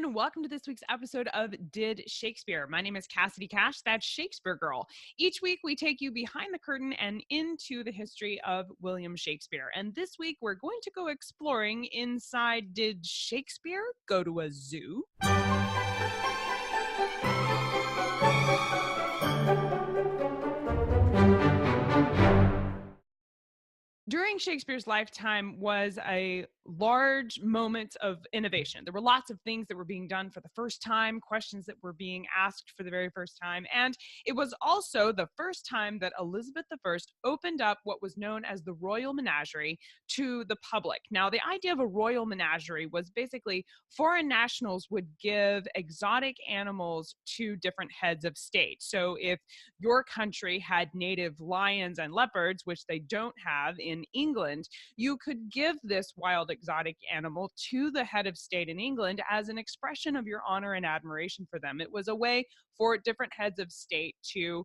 and welcome to this week's episode of Did Shakespeare. My name is Cassidy Cash, that's Shakespeare Girl. Each week we take you behind the curtain and into the history of William Shakespeare. And this week we're going to go exploring inside Did Shakespeare Go to a Zoo? During Shakespeare's lifetime was a large moment of innovation. There were lots of things that were being done for the first time, questions that were being asked for the very first time. And it was also the first time that Elizabeth I opened up what was known as the Royal Menagerie to the public. Now, the idea of a Royal Menagerie was basically foreign nationals would give exotic animals to different heads of state. So if your country had native lions and leopards, which they don't have in England, you could give this wild exotic animal to the head of state in England as an expression of your honor and admiration for them. It was a way for different heads of state to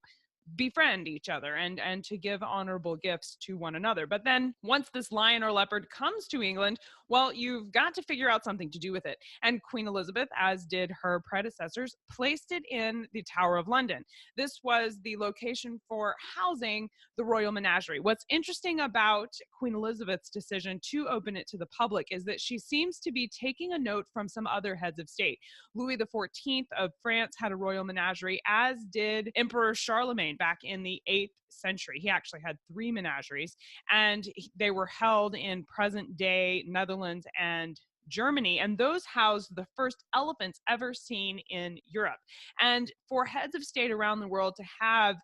befriend each other and to give honorable gifts to one another. But then once this lion or leopard comes to England, well, you've got to figure out something to do with it. And Queen Elizabeth, as did her predecessors, placed it in the Tower of London. This was the location for housing the Royal Menagerie. What's interesting about Queen Elizabeth's decision to open it to the public is that she seems to be taking a note from some other heads of state. Louis XIV of France had a Royal Menagerie, as did Emperor Charlemagne back in the 8th century. He actually had 3 menageries, and they were held in present-day Netherlands and Germany, and those housed the first elephants ever seen in Europe. And for heads of state around the world to have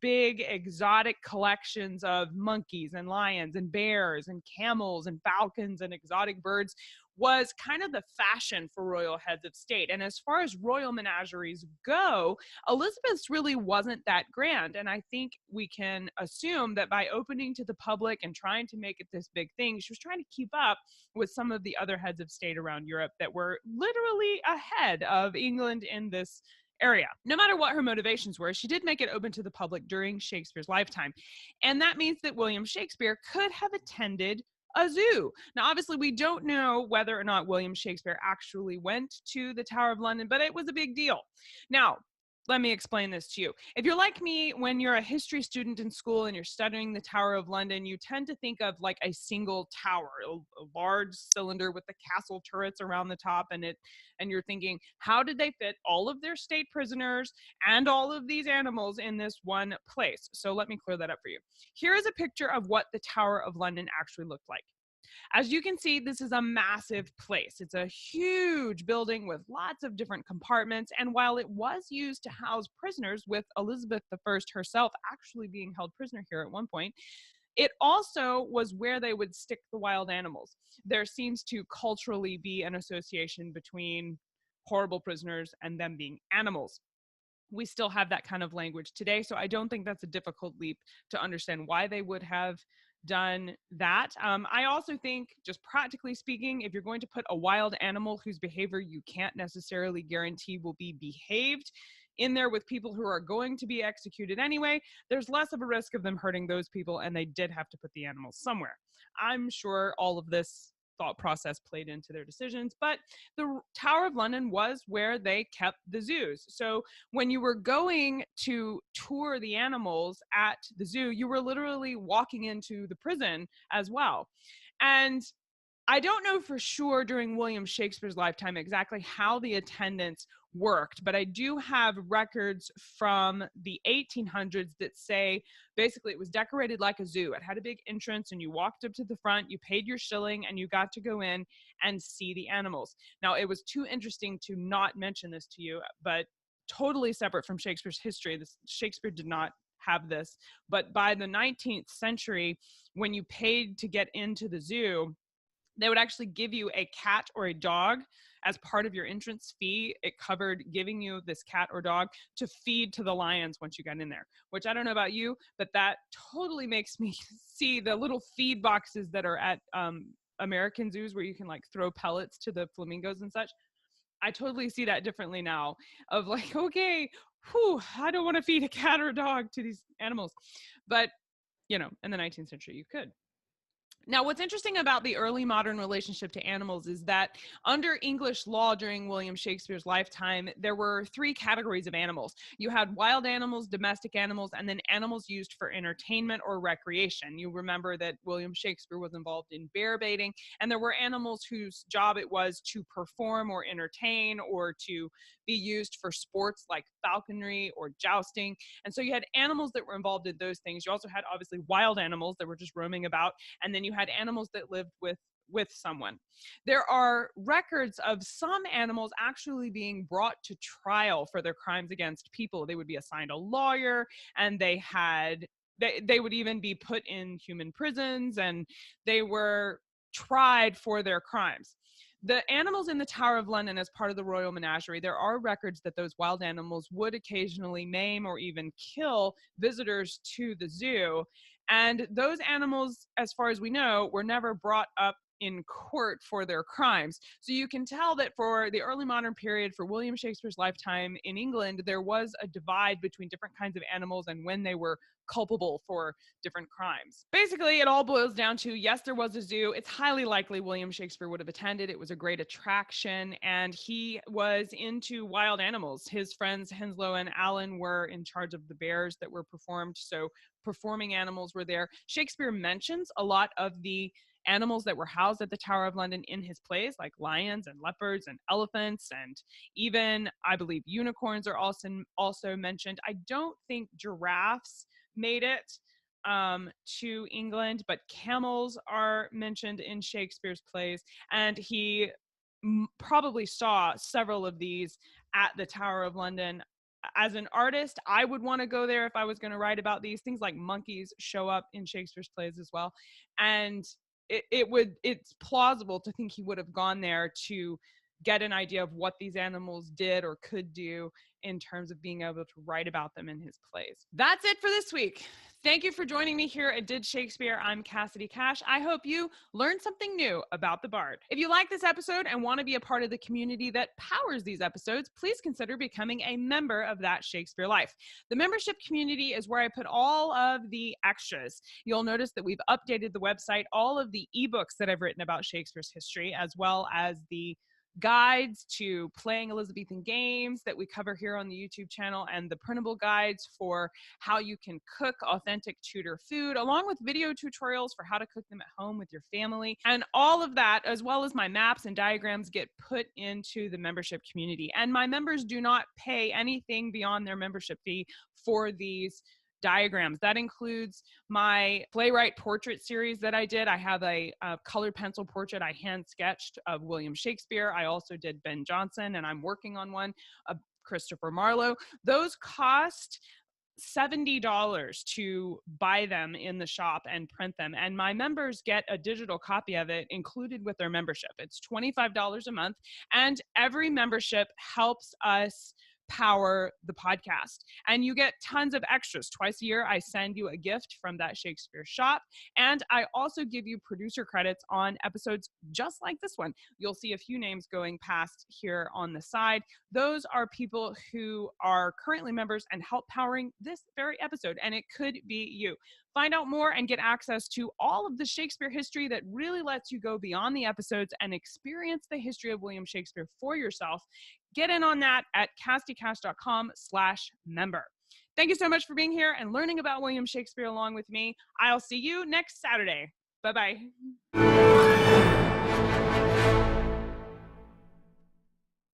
big exotic collections of monkeys and lions and bears and camels and falcons and exotic birds was kind of the fashion for royal heads of state. And as far as royal menageries go, Elizabeth's really wasn't that grand. And I think we can assume that by opening to the public and trying to make it this big thing, she was trying to keep up with some of the other heads of state around Europe that were literally ahead of England in this area. No matter what her motivations were, she did make it open to the public during Shakespeare's lifetime. And that means that William Shakespeare could have attended a zoo. Now, obviously, we don't know whether or not William Shakespeare actually went to the Tower of London, but it was a big deal. Now, let me explain this to you. If you're like me, when you're a history student in school and you're studying the Tower of London, you tend to think of like a single tower, a large cylinder with the castle turrets around the top, and you're thinking, how did they fit all of their state prisoners and all of these animals in this one place? So let me clear that up for you. Here is a picture of what the Tower of London actually looked like. As you can see, this is a massive place. It's a huge building with lots of different compartments. And while it was used to house prisoners, with Elizabeth I herself actually being held prisoner here at one point, it also was where they would stick the wild animals. There seems to culturally be an association between horrible prisoners and them being animals. We still have that kind of language today, so I don't think that's a difficult leap to understand why they would have done that. I also think, just practically speaking, if you're going to put a wild animal whose behavior you can't necessarily guarantee will be behaved in there with people who are going to be executed anyway, there's less of a risk of them hurting those people, and they did have to put the animals somewhere. I'm sure all of this thought process played into their decisions, but the Tower of London was where they kept the zoos. So when you were going to tour the animals at the zoo, you were literally walking into the prison as well. And I don't know for sure during William Shakespeare's lifetime exactly how the attendance worked, but I do have records from the 1800s that say basically it was decorated like a zoo. It had a big entrance, and you walked up to the front, you paid your shilling, and you got to go in and see the animals. Now, it was too interesting to not mention this to you, but totally separate from Shakespeare's history. Shakespeare did not have this, but by the 19th century, when you paid to get into the zoo, they would actually give you a cat or a dog as part of your entrance fee. It covered giving you this cat or dog to feed to the lions once you got in there, which I don't know about you, but that totally makes me see the little feed boxes that are at American zoos where you can like throw pellets to the flamingos and such. I totally see that differently now, of like, okay, I don't want to feed a cat or a dog to these animals. But, in the 19th century, you could. Now, what's interesting about the early modern relationship to animals is that under English law during William Shakespeare's lifetime, there were three categories of animals. You had wild animals, domestic animals, and then animals used for entertainment or recreation. You remember that William Shakespeare was involved in bear baiting, and there were animals whose job it was to perform or entertain or to be used for sports like falconry or jousting. And so you had animals that were involved in those things. You also had obviously wild animals that were just roaming about, and then you had animals that lived with someone. There are records of some animals actually being brought to trial for their crimes against people. They would be assigned a lawyer, and they would even be put in human prisons, and they were tried for their crimes. The animals in the Tower of London, as part of the Royal Menagerie, there are records that those wild animals would occasionally maim or even kill visitors to the zoo. And those animals, as far as we know, were never brought up in court for their crimes. So you can tell that for the early modern period, for William Shakespeare's lifetime in England, there was a divide between different kinds of animals and when they were culpable for different crimes. Basically, it all boils down to, yes, there was a zoo. It's highly likely William Shakespeare would have attended. It was a great attraction, and he was into wild animals. His friends Henslow and Allen were in charge of the bears that were performed, so performing animals were there. Shakespeare mentions a lot of the animals that were housed at the Tower of London in his plays, like lions and leopards and elephants, and even, I believe, unicorns are also mentioned. I don't think giraffes made it to England, but camels are mentioned in Shakespeare's plays, and he probably saw several of these at the Tower of London. As an artist, I would want to go there if I was going to write about these things. Like monkeys show up in Shakespeare's plays as well, and it's plausible to think he would have gone there to get an idea of what these animals did or could do in terms of being able to write about them in his plays. That's it for this week. Thank you for joining me here at Did Shakespeare. I'm Cassidy Cash. I hope you learned something new about the Bard. If you like this episode and want to be a part of the community that powers these episodes, please consider becoming a member of That Shakespeare Life. The membership community is where I put all of the extras. You'll notice that we've updated the website, all of the ebooks that I've written about Shakespeare's history, as well as the guides to playing Elizabethan games that we cover here on the YouTube channel, and the printable guides for how you can cook authentic Tudor food, along with video tutorials for how to cook them at home with your family. And all of that, as well as my maps and diagrams, get put into the membership community. And my members do not pay anything beyond their membership fee for these diagrams. That includes my playwright portrait series that I did. I have a colored pencil portrait I hand sketched of William Shakespeare. I also did Ben Jonson, and I'm working on one of Christopher Marlowe. Those cost $70 to buy them in the shop and print them. And my members get a digital copy of it included with their membership. It's $25 a month. And every membership helps us power the podcast, and you get tons of extras. Twice a year I send you a gift from That Shakespeare shop, and I also give you producer credits on episodes just like this one. You'll see a few names going past here on the side. Those are people who are currently members and help powering this very episode, and it could be you. Find out more and get access to all of the Shakespeare history that really lets you go beyond the episodes and experience the history of William Shakespeare for yourself. Get in on that at castycash.com/member. Thank you so much for being here and learning about William Shakespeare along with me. I'll see you next Saturday. Bye-bye.